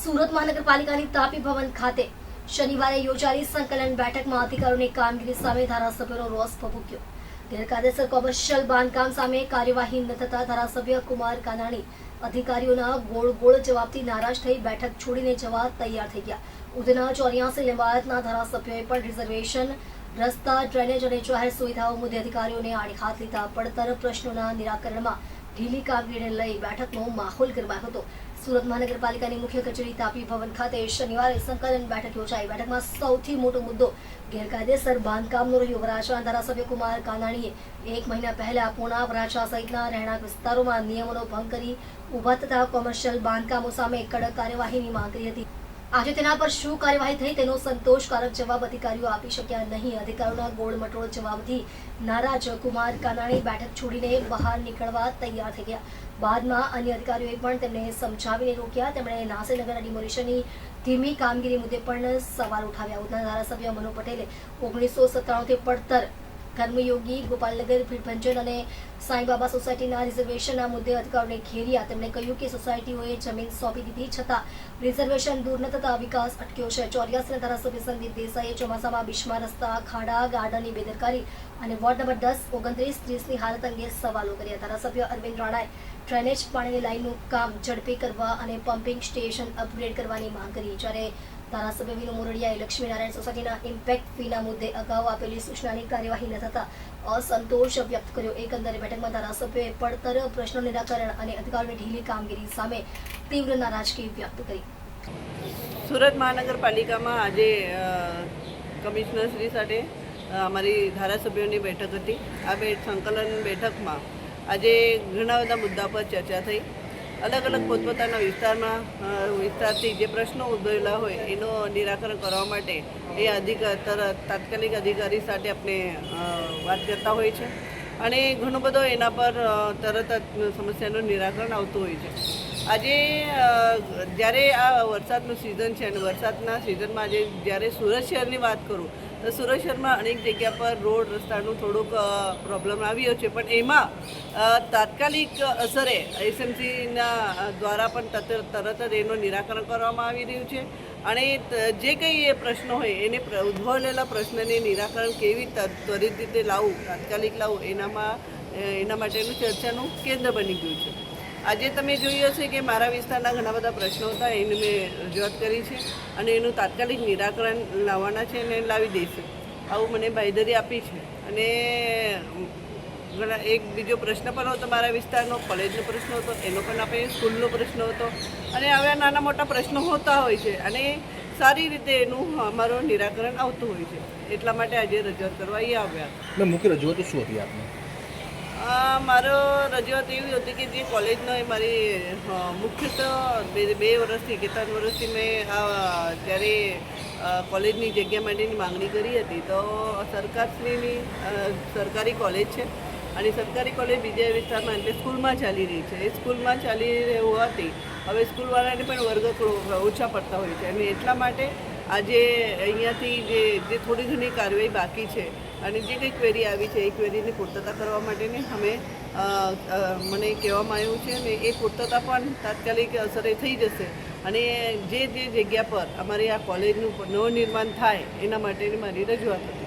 સુરત મહાનગરપાલિકાની તાપી ભવન ખાતે શનિવારે યોજાયેલી સંકલન બેઠકમાં અધિકારીઓની કામગીરી સામે ધારાસભ્યોનો રોષ ભભૂક્યો. ગેરકાયદેસર કોમર્શિયલ બાંધકામ સામે કાર્યવાહી ન થતા ધારાસભ્ય કુમાર કાનાણી અધિકારીઓના ગોળ જવાબથી નારાજ થઈ બેઠક છોડીને જવા તૈયાર થઈ ગયા. ઉધના 84 લિંબાયતના ધારાસભ્યોએ પણ રિઝર્વેશન, રસ્તા, ડ્રેનેજ અને જાહેર સુવિધાઓ મુદ્દે અધિકારીઓને આડે હાથ લીધા. પડતર પ્રશ્નોના નિરાકરણમાં ઢીલી કામગીરીને લઈ બેઠકનો માહોલ ગરમાયો હતો. સુરત મહાનગરપાલિકાની મુખ્ય કચેરી તાપી ભવન ખાતે શનિવારે સંકલન બેઠક યોજાઈ. બેઠકમાં સૌથી મોટો મુદ્દો ગેરકાયદેસર બાંધકામનો રહ્યો. વરાછા ધારાસભ્ય કુમાર કાનાણીએ 1 મહિના પહેલા પૂણા, વરાછા સહિતના રહેણાંક વિસ્તારોમાં નિયમોનો ભંગ કરી ઉભા થતા કોમર્શિયલ બાંધકામો સામે કડક કાર્યવાહીની માંગ કરી હતી. આજે તેના પર શું કાર્યવાહી થઈ તેનો સંતોષકારક જવાબ અધિકારીઓ આપી શક્યા નહીં. અધિકારીઓના ગોળમટોળ જવાબથી નારાજ કુમાર કાનાણી બેઠક છોડીને બહાર નીકળવા તૈયાર થઈ ગયા. બાદમાં અન્ય અધિકારીઓએ પણ તેમને સમજાવીને રોક્યા. તેમણે નાસીનગરના ડિમોલિશનની ધીમી કામગીરી મુદ્દે પણ સવાલ ઉઠાવ્યા. ઉધના ધારાસભ્ય મનુ પટેલે 1997થી પડતર, કર્મયોગી, ગોપાલનગર, ભીડભંજન અને સાંઈબાબા સોસાયટીના રિઝર્વેશનના મુદ્દે અધિકારીઓને ઘેર્યા. તેમણે કહ્યું કે સોસાયટીઓએ જમીન સોંપી દીધી છતાં રિઝર્વેશન દૂર ન થતા વિકાસ અટક્યો છે. 84ના ધારાસભ્ય સંદીપ દેસાઈએ ચોમાસામાં બિસ્માર રસ્તા, ખાડા, ગાર્ડનની બેદરકારી અને વોર્ડ નંબર 10, 29, 30ની હાલત અંગે સવાલો કર્યા. ધારાસભ્ય અરવિંદ રાણાએ ડ્રેનેજ પાણીની લાઇનનું કામ ઝડપી કરવા અને પમ્પિંગ સ્ટેશન અપગ્રેડ કરવાની માંગ કરી. જ્યારે ધારાસભ્ય વિનુ મોરડિયાએ લક્ષ્મીનારાયણ સોસાયટીના ઇમ્પેક્ટ ફીના મુદ્દે અગાઉ આપેલી સૂચનાની કાર્યવાહી ન થતા અસંતોષ વ્યક્ત કર્યો. એકંદરે બેઠકમાં ધારાસભ્યોએ પડતર પ્રશ્નો નિરાકરણ અને અધિકારીઓની ઢીલી કામગીરી સામે તીવ્ર નારાજગી વ્યક્ત કરી. સુરત મહાનગરપાલિકામાં આજે કમિશનર શ્રી સાથે અમારી ધારાસભ્યોની બેઠક હતી. આ સંકલન બેઠકમાં આજે ઘણા બધા મુદ્દા પર ચર્ચા થઈ. અલગ અલગ પોતપોતાના વિસ્તારથી જે પ્રશ્નો ઉદ્ભવેલા હોય એનો નિરાકરણ કરવા માટે એ તાત્કાલિક અધિકારી સાથે આપણે વાત કરતા હોય છે અને ઘણો બધો એના પર તરત જ સમસ્યાનું નિરાકરણ આવતું હોય છે. આજે જ્યારે આ વરસાદનું સિઝન છે અને વરસાદના સિઝનમાં આજે જ્યારે સુરત શહેરની વાત કરું તો સુરત શહેરમાં અનેક જગ્યા પર રોડ રસ્તાનું થોડુંક પ્રોબ્લેમ આવ્યો છે, પણ એમાં તાત્કાલિક અસરે એસએમસીના દ્વારા પણ તરત જ એનું નિરાકરણ કરવામાં આવી રહ્યું છે અને જે કંઈ પ્રશ્નો હોય એને ઉદ્ભવેલા પ્રશ્નને નિરાકરણ કેવી ત્વરિત રીતે લાવવું, તાત્કાલિક લાવવું એના માટેનું ચર્ચાનું કેન્દ્ર બની ગયું છે. આજે તમે જોયું હશે કે મારા વિસ્તારના ઘણા બધા પ્રશ્નો હતા, એને મેં રજૂઆત કરી છે અને એનું તાત્કાલિક નિરાકરણ લાવવાના છે અને લાવી દઈશું આવું મને બાંયધરી આપી છે. અને એક બીજો પ્રશ્ન પણ હતો મારા વિસ્તારનો, કોલેજનો પ્રશ્ન હતો, એનો પણ આપણે સ્કૂલનો પ્રશ્ન હતો અને આવા નાના મોટા પ્રશ્નો હોતા હોય છે અને સારી રીતે એનું અમારું નિરાકરણ આવતું હોય છે. એટલા માટે આજે રજૂઆત કરવા અહીંયા આવ્યા. મુખ્ય રજૂઆત શું હતી આપને? મારો રજૂઆત એવી હતી કે જે કોલેજનો એ મારી મુખ્યત્વે 2 વર્ષથી કે 3 વર્ષથી મેં જ્યારે કોલેજની જગ્યા માટેની માંગણી કરી હતી તો સરકારી કોલેજ છે અને સરકારી કોલેજ બીજા વિસ્તારમાં એટલે સ્કૂલમાં ચાલી રહી છે. એ સ્કૂલમાં ચાલી રહી હોવાથી હવે સ્કૂલવાળાને પણ વર્ગ ઓછા પડતા હોય છે અને એટલા માટે આજે અહીંયાથી જે થોડી ઘણી કાર્યવાહી બાકી છે અને જે કંઈ ક્વેરી આવી છે એ ક્વેરીની પૂર્તતા કરવા માટેને મને કહેવામાં આવ્યું છે અને એ પૂર્તતા પણ તાત્કાલિક અસરે થઈ જશે અને જે જગ્યા પર અમારી આ કોલેજનું નવનિર્માણ થાય એના માટેની મારી રજૂઆત હતી.